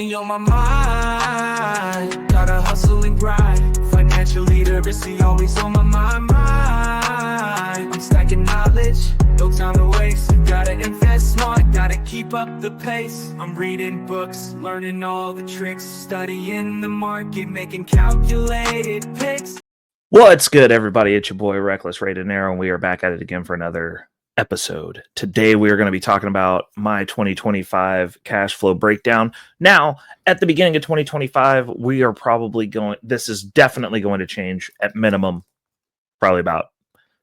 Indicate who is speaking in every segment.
Speaker 1: On my mind, gotta hustle and grind. Financial literacy always on my mind. I'm stacking knowledge, no time to waste. Gotta invest smart, gotta keep up the pace. I'm reading books, learning all the tricks, studying the market, making calculated picks.
Speaker 2: What's good, everybody? It's your boy Reckless Rated Narrow, and we are back at it again for another episode. Today we are going to be talking about my 2025 cash flow breakdown. Now, at the beginning of 2025, we are probably this is definitely going to change at minimum, probably about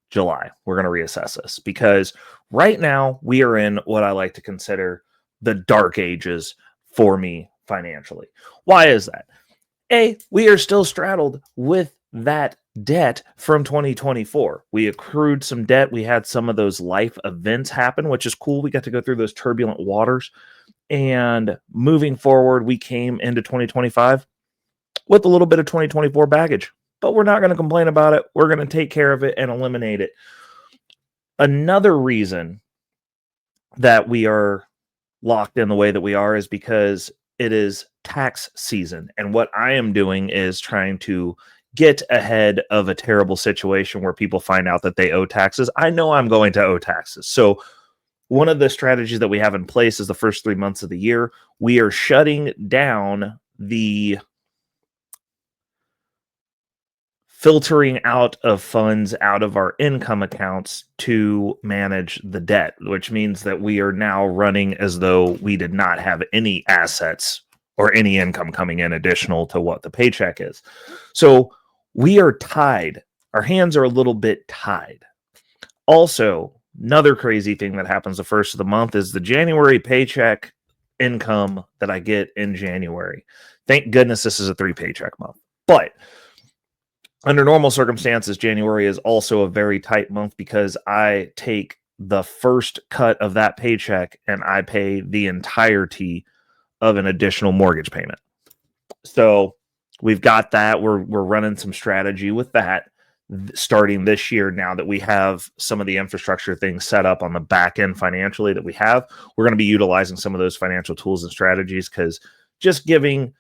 Speaker 2: July. We're going to reassess this because right now we are in what I like to consider the dark ages for me financially. Why is that? We are still straddled with that debt from 2024. We accrued some debt. We had some of those life events happen, which is cool. We got to go through those turbulent waters. And moving forward, we came into 2025 with a little bit of 2024 baggage, but we're not going to complain about it. We're going to take care of it and eliminate it. Another reason that we are locked in the way that we are is because it is tax season. And what I am doing is trying to get ahead of a terrible situation where people find out that they owe taxes. I know I'm going to owe taxes. So one of the strategies that we have in place is the first 3 months of the year, we are shutting down the filtering out of funds out of our income accounts to manage the debt, which means that we are now running as though we did not have any assets or any income coming in additional to what the paycheck is. So we are tied. Our hands are a little bit tied. Also, another crazy thing that happens the first of the month is the January paycheck income that I get in January. Thank goodness this is a 3-paycheck month. But under normal circumstances, January is also a very tight month because I take the first cut of that paycheck and I pay the entirety of an additional mortgage payment. So we've got that. We're running some strategy with that starting this year. Now that we have some of the infrastructure things set up on the back end financially that we have, we're going to be utilizing some of those financial tools and strategies because just giving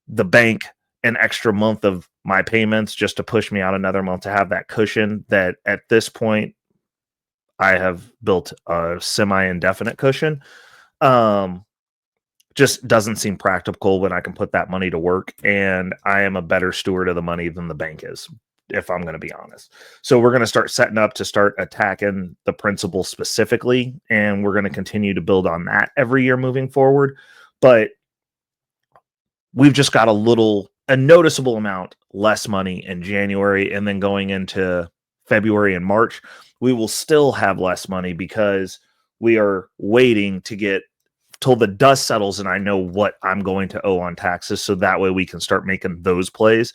Speaker 2: the bank an extra month of my payments just to push me out another month to have that cushion that at this point I have built a semi-indefinite cushion. Just doesn't seem practical when I can put that money to work, and I am a better steward of the money than the bank is, if I'm going to be honest. So we're going to start setting up to start attacking the principal specifically, and we're going to continue to build on that every year moving forward. But we've just got a noticeable amount less money in January, and then going into February and March, we will still have less money because we are waiting to get till the dust settles and I know what I'm going to owe on taxes. So that way we can start making those plays.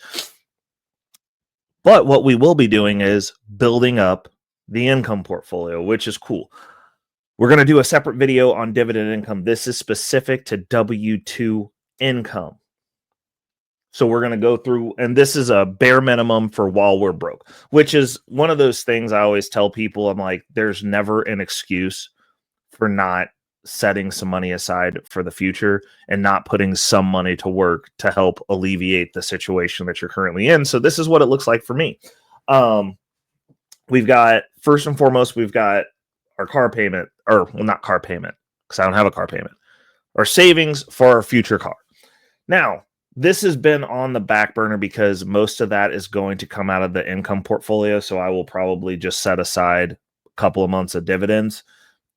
Speaker 2: But what we will be doing is building up the income portfolio, which is cool. We're going to do a separate video on dividend income. This is specific to W-2 income. So we're going to go through, and this is a bare minimum for while we're broke, which is one of those things I always tell people. I'm like, there's never an excuse for not setting some money aside for the future and not putting some money to work to help alleviate the situation that you're currently in. So this is what it looks like for me. We've got, first and foremost, we've got our car payment, or well, not car payment, because I don't have a car payment, our savings for our future car. Now, this has been on the back burner because most of that is going to come out of the income portfolio. So I will probably just set aside a couple of months of dividends,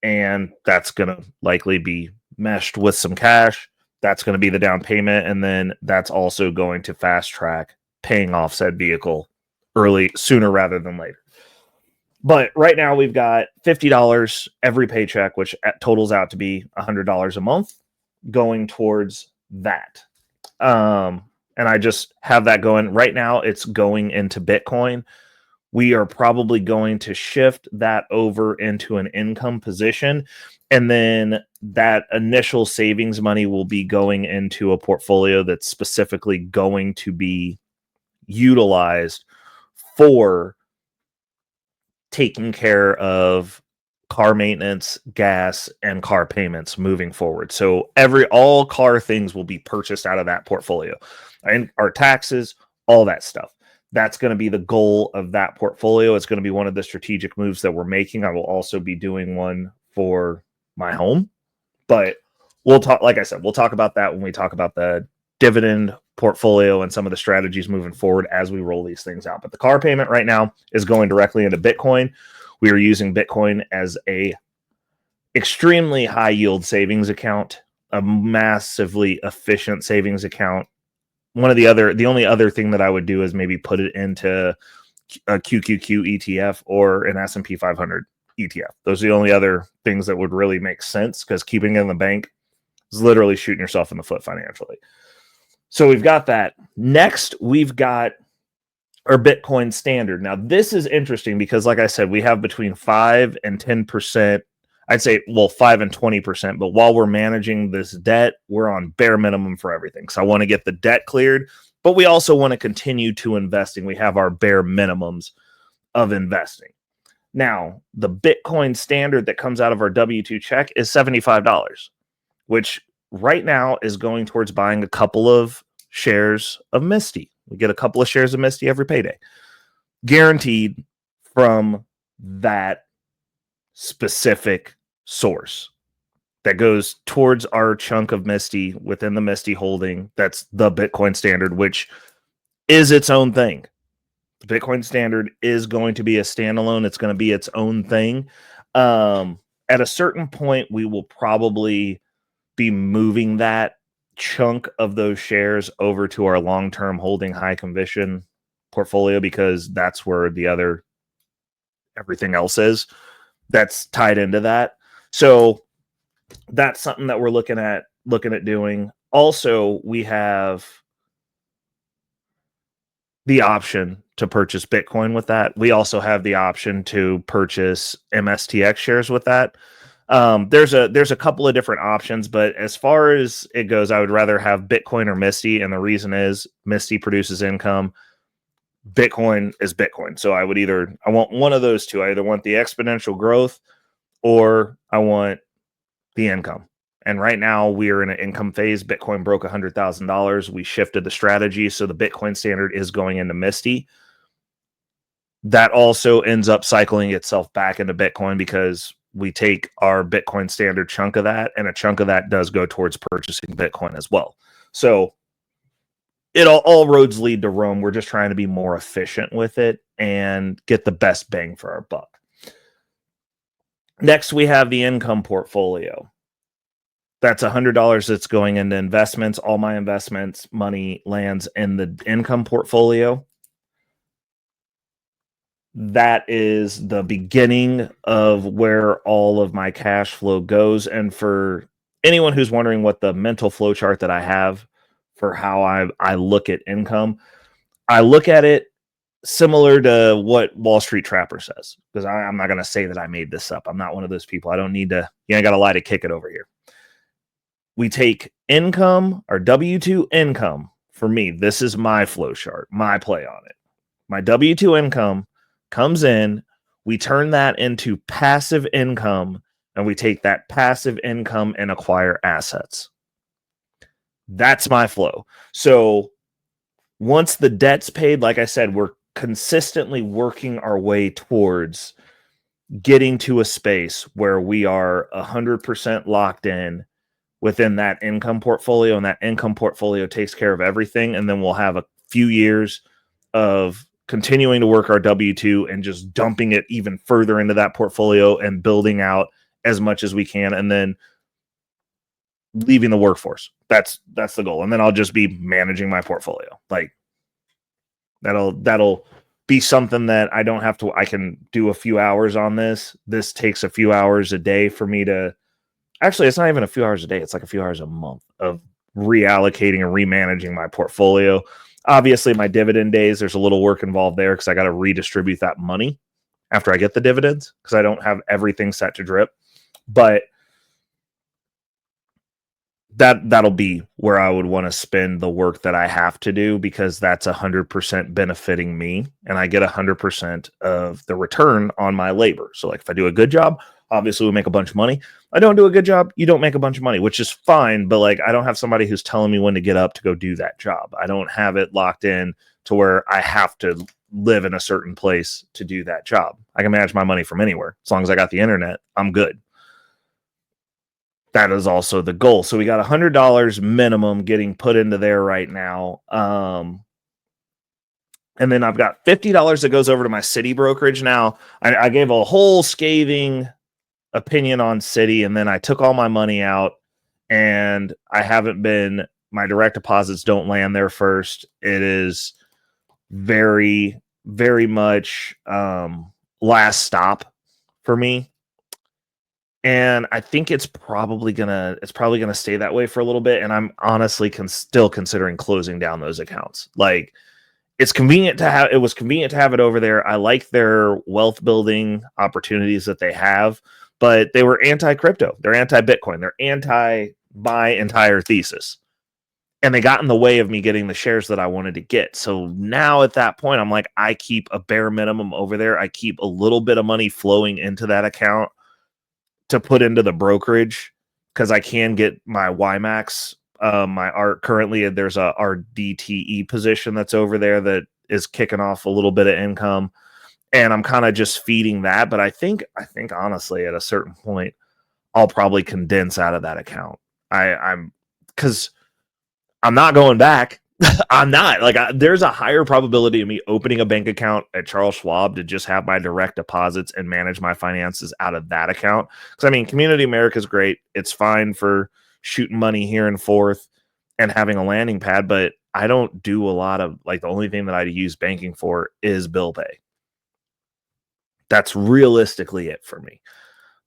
Speaker 2: and that's going to likely be meshed with some cash. That's going to be the down payment. And then that's also going to fast track paying off said vehicle sooner rather than later. But right now we've got $50 every paycheck, which totals out to be $100 a month going towards that. And I just have that going right now. It's going into Bitcoin. We are probably going to shift that over into an income position. And then that initial savings money will be going into a portfolio that's specifically going to be utilized for taking care of car maintenance, gas, and car payments moving forward. So all car things will be purchased out of that portfolio, and our taxes, all that stuff. That's going to be the goal of that portfolio. It's going to be one of the strategic moves that we're making. I will also be doing one for my home, but we'll talk, like I said, we'll talk about that when we talk about the dividend portfolio and some of the strategies moving forward as we roll these things out. But the car payment right now is going directly into Bitcoin. We are using Bitcoin as a extremely high yield savings account, a massively efficient savings account. The only other thing that I would do is maybe put it into a QQQ ETF or an S&P 500 ETF. Those are the only other things that would really make sense, because keeping it in the bank is literally shooting yourself in the foot financially. So we've got that. Next, we've got our Bitcoin standard. Now, this is interesting because, like I said, we have between 5 and 10%. I'd say, 5 and 20%. But while we're managing this debt, we're on bare minimum for everything. So I want to get the debt cleared, but we also want to continue to investing. We have our bare minimums of investing. Now, the Bitcoin standard that comes out of our W-2 check is $75, which right now is going towards buying a couple of shares of Misty. We get a couple of shares of Misty every payday, guaranteed from that specific source that goes towards our chunk of Misty within the Misty holding. That's the Bitcoin standard, which is its own thing. The Bitcoin standard is going to be a standalone. It's going to be its own thing. At a certain point, we will probably be moving that chunk of those shares over to our long-term holding high conviction portfolio, because that's where everything else is that's tied into that. So that's something that we're looking at doing. Also, we have the option to purchase Bitcoin with that. We also have the option to purchase MSTX shares with that. There's a couple of different options, but as far as it goes, I would rather have Bitcoin or Misty. And the reason is Misty produces income. Bitcoin is Bitcoin. So I want one of those two. I either want the exponential growth or I want the income. And right now we are in an income phase. Bitcoin broke $100,000. We shifted the strategy. So the Bitcoin standard is going into Misty. That also ends up cycling itself back into Bitcoin, because we take our Bitcoin standard chunk of that, and a chunk of that does go towards purchasing Bitcoin as well. So all roads lead to Rome. We're just trying to be more efficient with it and get the best bang for our buck. Next, we have the income portfolio. That's $100 that's going into investments. All my investments money lands in the income portfolio. That is the beginning of where all of my cash flow goes. And for anyone who's wondering what the mental flow chart that I have for how I look at income, I look at it similar to what Wall Street Trapper says, because I'm not going to say that I made this up. I'm not one of those people. I don't need to, I got to lie to kick it over here. We take income, or W-2 income. For me, this is my flow chart, my play on it. My W-2 income comes in, we turn that into passive income, and we take that passive income and acquire assets. That's my flow. So once the debt's paid, like I said, we're consistently working our way towards getting to a space where we are 100% locked in within that income portfolio, and that income portfolio takes care of everything. And then we'll have a few years of continuing to work our W-2 and just dumping it even further into that portfolio and building out as much as we can, and then leaving the workforce. That's the goal. And then I'll just be managing my portfolio. Like that'll be something that I don't have to, I can do a few hours on this. This takes a few hours a day for me to, actually, it's not even a few hours a day. It's like a few hours a month of reallocating and remanaging my portfolio. Obviously, my dividend days, there's a little work involved there because I got to redistribute that money after I get the dividends, because I don't have everything set to drip. But that'll be where I would want to spend the work that I have to do, because that's 100% benefiting me, and I get 100% of the return on my labor. So like if I do a good job, Obviously, we make a bunch of money. I don't do a good job. You don't make a bunch of money, which is fine. But like, I don't have somebody who's telling me when to get up to go do that job. I don't have it locked in to where I have to live in a certain place to do that job. I can manage my money from anywhere. As long as I got the internet, I'm good. That is also the goal. So we got $100 minimum getting put into there right now. And then I've got $50 that goes over to my Citi brokerage. Now, I gave a whole scathing opinion on Citi, and then I took all my money out, and I haven't been, my direct deposits don't land there first. It is very, very much last stop for me. And I think it's probably gonna stay that way for a little bit. And I'm honestly still considering closing down those accounts. Like, it's convenient to have. It was convenient to have it over there. I like their wealth building opportunities that they have, but they were anti-crypto. They're anti-Bitcoin. They're anti my entire thesis, and they got in the way of me getting the shares that I wanted to get. So now at that point, I'm like, I keep a bare minimum over there. I keep a little bit of money flowing into that account to put into the brokerage, because I can get my YMAX, my art currently. There's a RDTE position that's over there that is kicking off a little bit of income, and I'm kind of just feeding that. But I think honestly, at a certain point, I'll probably condense out of that account. Because I'm not going back. I'm not like, there's a higher probability of me opening a bank account at Charles Schwab to just have my direct deposits and manage my finances out of that account. Because I mean, Community America is great. It's fine for shooting money here and forth and having a landing pad, but I don't do a lot of, like, the only thing that I use banking for is bill pay. That's realistically it for me.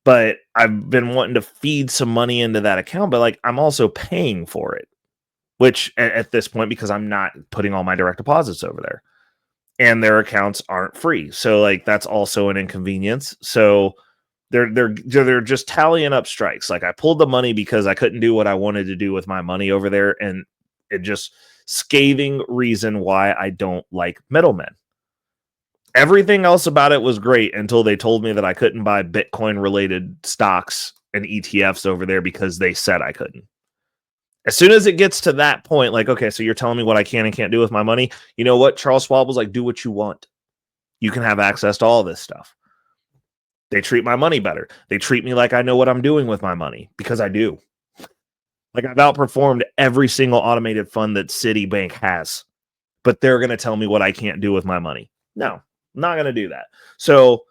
Speaker 2: But I've been wanting to feed some money into that account, but like, I'm also paying for it, which at this point, because I'm not putting all my direct deposits over there, and their accounts aren't free. So like, that's also an inconvenience. So they're just tallying up strikes. Like, I pulled the money because I couldn't do what I wanted to do with my money over there. And it just scathing reason why I don't like middlemen. Everything else about it was great until they told me that I couldn't buy Bitcoin related stocks and ETFs over there because they said I couldn't. As soon as it gets to that point, like, okay, so you're telling me what I can and can't do with my money. You know what? Charles Schwab was like, do what you want. You can have access to all this stuff. They treat my money better. They treat me like I know what I'm doing with my money, because I do. Like, I've outperformed every single automated fund that Citibank has, but they're going to tell me what I can't do with my money. No, I'm not going to do that. So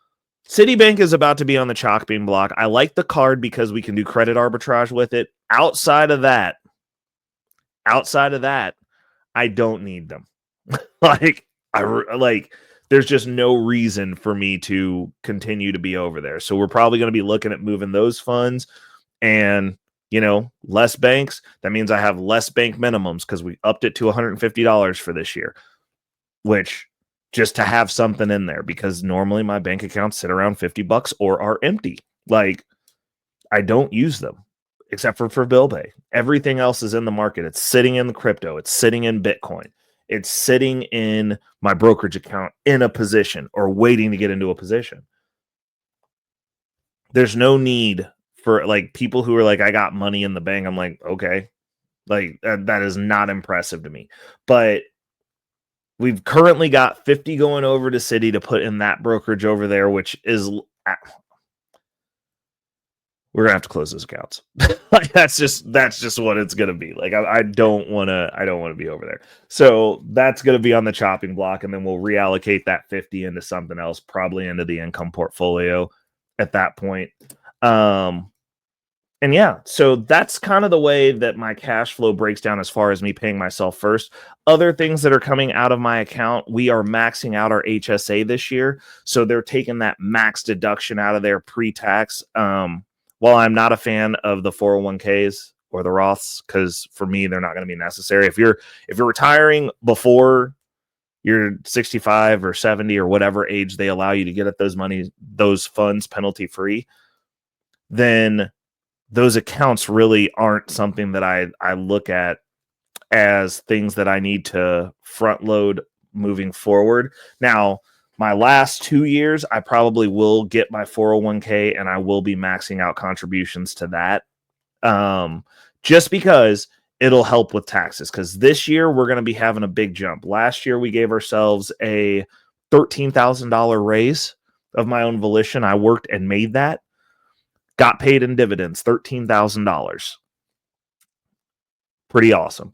Speaker 2: Citibank is about to be on the chopping block. I like the card because we can do credit arbitrage with it. Outside of that, I don't need them. There's just no reason for me to continue to be over there. So we're probably going to be looking at moving those funds, and, you know, less banks. That means I have less bank minimums, because we upped it to $150 for this year, which, just to have something in there, because normally my bank accounts sit around $50 or are empty. Like, I don't use them except for bill pay. Everything else is in the market. It's sitting in the crypto. It's sitting in Bitcoin. It's sitting in my brokerage account in a position, or waiting to get into a position. There's no need for, like, people who are like, I got money in the bank. I'm like, okay, like, that is not impressive to me. But we've currently got 50 going over to Citi to put in that brokerage over there, which is, we're gonna have to close those accounts. Like, that's just what it's gonna be. Like, I don't want to be over there. So that's gonna be on the chopping block, and then we'll reallocate that 50 into something else, probably into the income portfolio at that point. And yeah, so that's kind of the way that my cash flow breaks down as far as me paying myself first. Other things that are coming out of my account, we are maxing out our HSA this year. So they're taking that max deduction out of their pre-tax. While I'm not a fan of the 401ks or the Roths, because for me, they're not going to be necessary. If you're retiring before you're 65 or 70 or whatever age they allow you to get at those funds penalty free, then those accounts really aren't something that I look at as things that I need to front load moving forward. Now, My last 2 years, I probably will get my 401k and I will be maxing out contributions to that. Just because it'll help with taxes. Because this year we're going to be having a big jump. Last year we gave ourselves a $13,000 raise of my own volition. I worked and made that. Got paid in dividends, $13,000. Pretty awesome.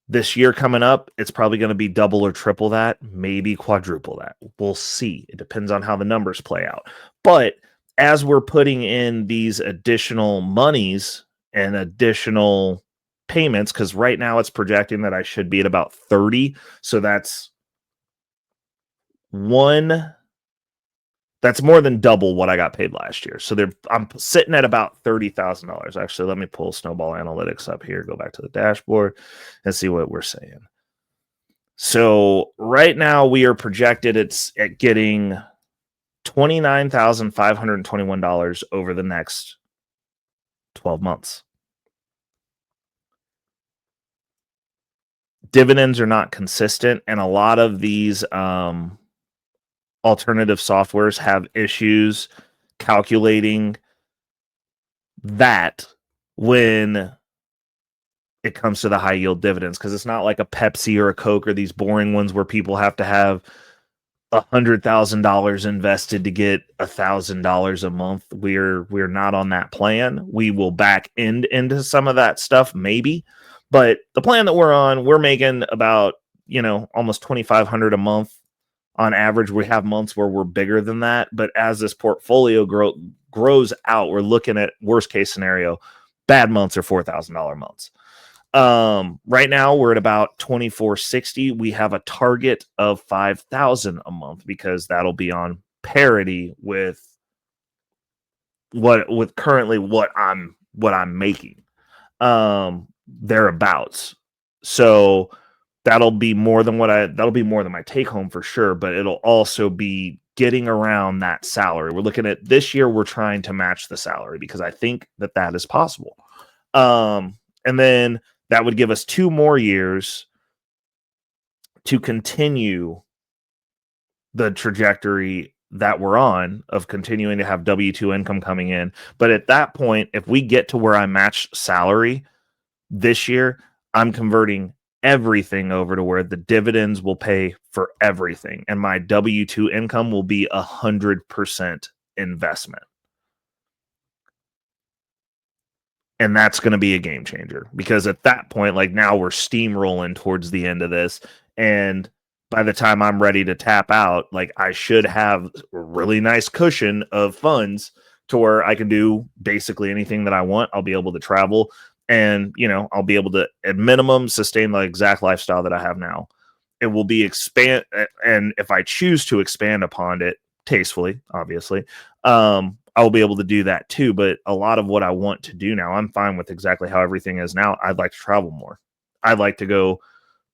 Speaker 2: This year coming up, it's probably going to be double or triple that, maybe quadruple that. We'll see. It depends on how the numbers play out. But as we're putting in these additional monies and additional payments, because right now it's projecting that I should be at about 30. So that's that's more than double what I got paid last year. So I'm sitting at about $30,000. Actually, let me pull Snowball Analytics up here, go back to the dashboard and see what we're saying. So right now we are projected at getting $29,521 over the next 12 months. Dividends are not consistent, and a lot of these alternative softwares have issues calculating that when it comes to the high yield dividends, because it's not like a Pepsi or a Coke or these boring ones where people have to have $100,000 invested to get $1,000 a month. We're not on that plan. We will back end into some of that stuff maybe, but the plan that we're on, we're making about almost $2,500 a month. On average, we have months where we're bigger than that. But as this portfolio grows out, we're looking at worst case scenario. Bad months are $4,000 months. Right now, we're at about $2,460. We have a target of $5,000 a month because that'll be on parity with currently what I'm making. Thereabouts. So that'll be more than my take home for sure, but it'll also be getting around that salary. We're looking at this year, we're trying to match the salary because I think that is possible. And then that would give us 2 more years to continue the trajectory that we're on of continuing to have W-2 income coming in. But at that point, if we get to where I match salary this year, I'm converting everything over to where the dividends will pay for everything, and my W-2 income will be 100% investment. And that's going to be a game changer because at that point, like now we're steamrolling towards the end of this. And by the time I'm ready to tap out, like I should have a really nice cushion of funds to where I can do basically anything that I want. I'll be able to travel and, I'll be able to at minimum sustain the exact lifestyle that I have now. It will be expand. And if I choose to expand upon it tastefully, obviously, I'll be able to do that too. But a lot of what I want to do now, I'm fine with exactly how everything is now. I'd like to travel more. I'd like to go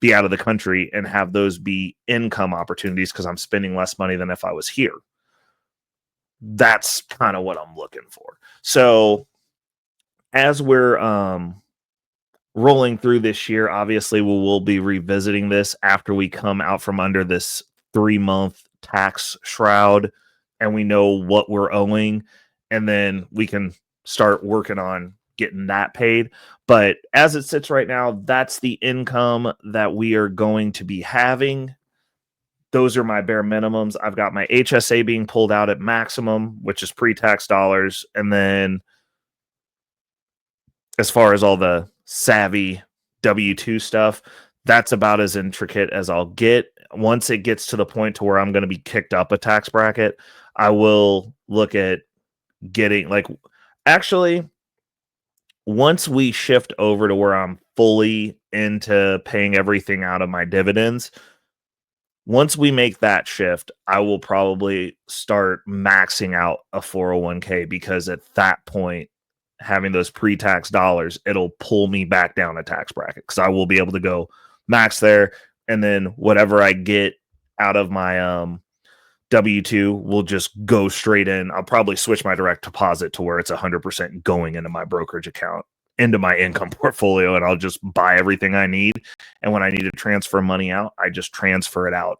Speaker 2: be out of the country and have those be income opportunities because I'm spending less money than if I was here. That's kind of what I'm looking for. So as we're rolling through this year, obviously we'll be revisiting this after we come out from under this 3-month tax shroud and we know what we're owing, and then we can start working on getting that paid. But as it sits right now, that's the income that we are going to be having. Those are my bare minimums. I've got my HSA being pulled out at maximum, which is pre-tax dollars. And then as far as all the savvy W-2 stuff, that's about as intricate as I'll get. Once it gets to the point to where I'm going to be kicked up a tax bracket, I will look at getting once we shift over to where I'm fully into paying everything out of my dividends, once we make that shift, I will probably start maxing out a 401k because at that point, having those pre-tax dollars, it'll pull me back down a tax bracket because I will be able to go max there. And then whatever I get out of my W-2 will just go straight in. I'll probably switch my direct deposit to where it's 100% going into my brokerage account, into my income portfolio, and I'll just buy everything I need. And when I need to transfer money out, I just transfer it out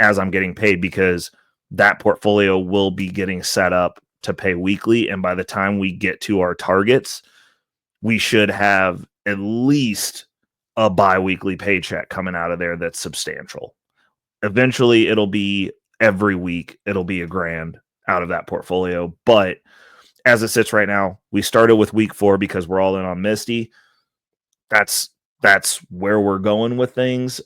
Speaker 2: as I'm getting paid because that portfolio will be getting set up to pay weekly. And by the time we get to our targets, we should have at least a bi-weekly paycheck coming out of there that's substantial. Eventually, it'll be every week. It'll be $1,000 out of that portfolio. But as it sits right now, we started with week 4 because we're all in on Misty. That's where we're going with things.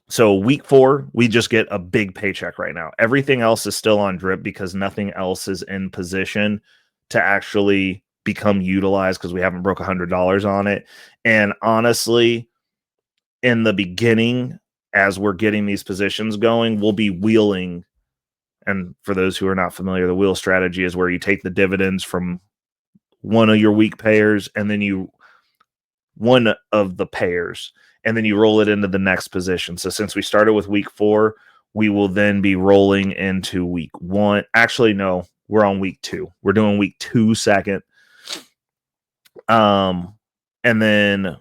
Speaker 2: So week 4, we just get a big paycheck right now. Everything else is still on drip because nothing else is in position to actually become utilized because we haven't broke $100 on it. And honestly, in the beginning, as we're getting these positions going, we'll be wheeling. And for those who are not familiar, the wheel strategy is where you take the dividends from one of your week payers and then one of the pairs, and then you roll it into the next position. So since we started with week 4, we will then be rolling into week 1. Actually, no, we're on week 2. We're doing week 2 second. And then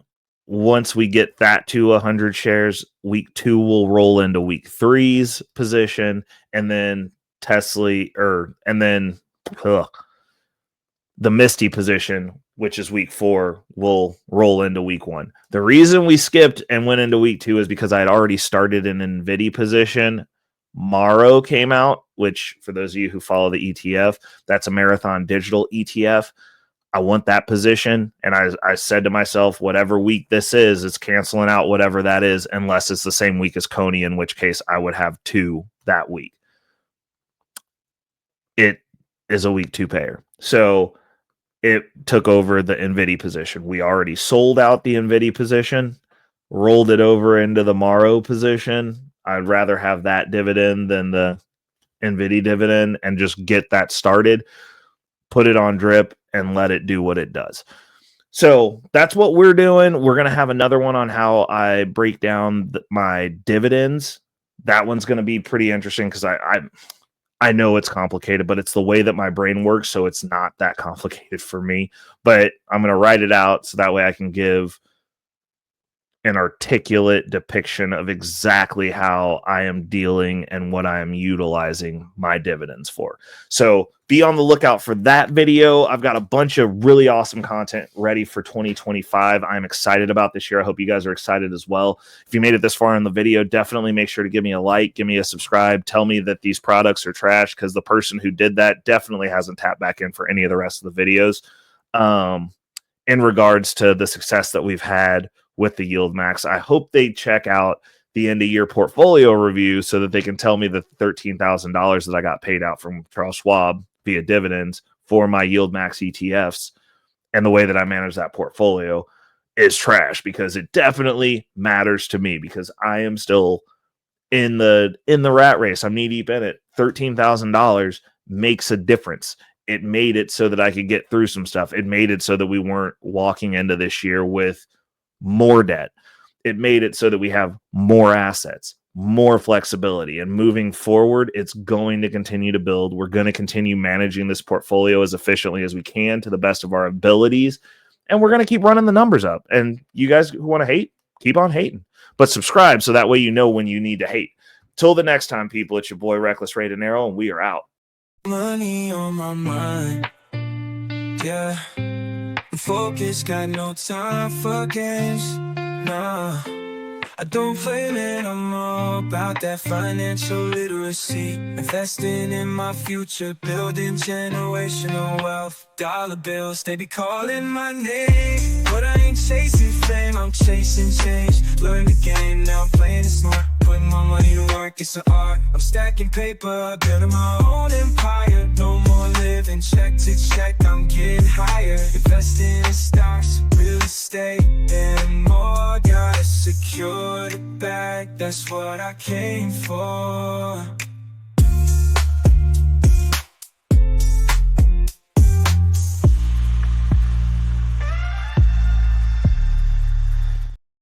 Speaker 2: once we get that to 100 shares, week 2 will roll into week 3's position, and then the Misty position, which is week 4, will roll into week 1. The reason we skipped and went into week 2 is because I had already started an NVIDIA position. Maro came out, which for those of you who follow the ETF, that's a Marathon Digital ETF. I want that position. And I said to myself, whatever week this is, it's canceling out whatever that is, unless it's the same week as Coney, in which case I would have 2 that week. It is a week 2 payer. So it took over the NVIDIA position. We already sold out the NVIDIA position, rolled it over into the Maro position. I'd rather have that dividend than the NVIDIA dividend and just get that started, put it on drip, and let it do what it does. So that's what we're doing. We're going to have another one on how I break down my dividends. That one's going to be pretty interesting because I know it's complicated, but it's the way that my brain works, so it's not that complicated for me. But I'm going to write it out so that way I can give an articulate depiction of exactly how I am dealing and what I am utilizing my dividends for. So be on the lookout for that video. I've got a bunch of really awesome content ready for 2025. I'm excited about this year. I hope you guys are excited as well. If you made it this far in the video, definitely make sure to give me a like, give me a subscribe, tell me that these products are trash, because the person who did that definitely hasn't tapped back in for any of the rest of the videos. In regards to the success that we've had with the Yield Max, I hope they check out the end of year portfolio review so that they can tell me the $13,000 that I got paid out from Charles Schwab via dividends for my Yield Max ETFs and the way that I manage that portfolio is trash, because it definitely matters to me, because I am still in the rat race. I'm knee deep in it. $13,000 makes a difference. It made it so that I could get through some stuff. It made it so that we weren't walking into this year with more debt. It made it so that we have more assets, more flexibility, and moving forward, it's going to continue to build. We're going to continue managing this portfolio as efficiently as we can to the best of our abilities, and we're going to keep running the numbers up. And you guys who want to hate, keep on hating, but subscribe so that way you know when you need to hate. Till the next time, people, it's your boy Reckless Ray Dinero, and we are out.
Speaker 1: Money on my mind, yeah. Focus, got no time for games, nah. I don't play, man, I'm all about that financial literacy. Investing in my future, building generational wealth. Dollar bills, they be calling my name, but I ain't chasing fame, I'm chasing change. Learn the game, now I'm playing it smart. Putting my money to work, it's an art. I'm stacking paper, building my own empire. No more living check to check, I'm getting higher. Investing in stocks, real estate, and more. Gotta secure the bag, that's what I came for.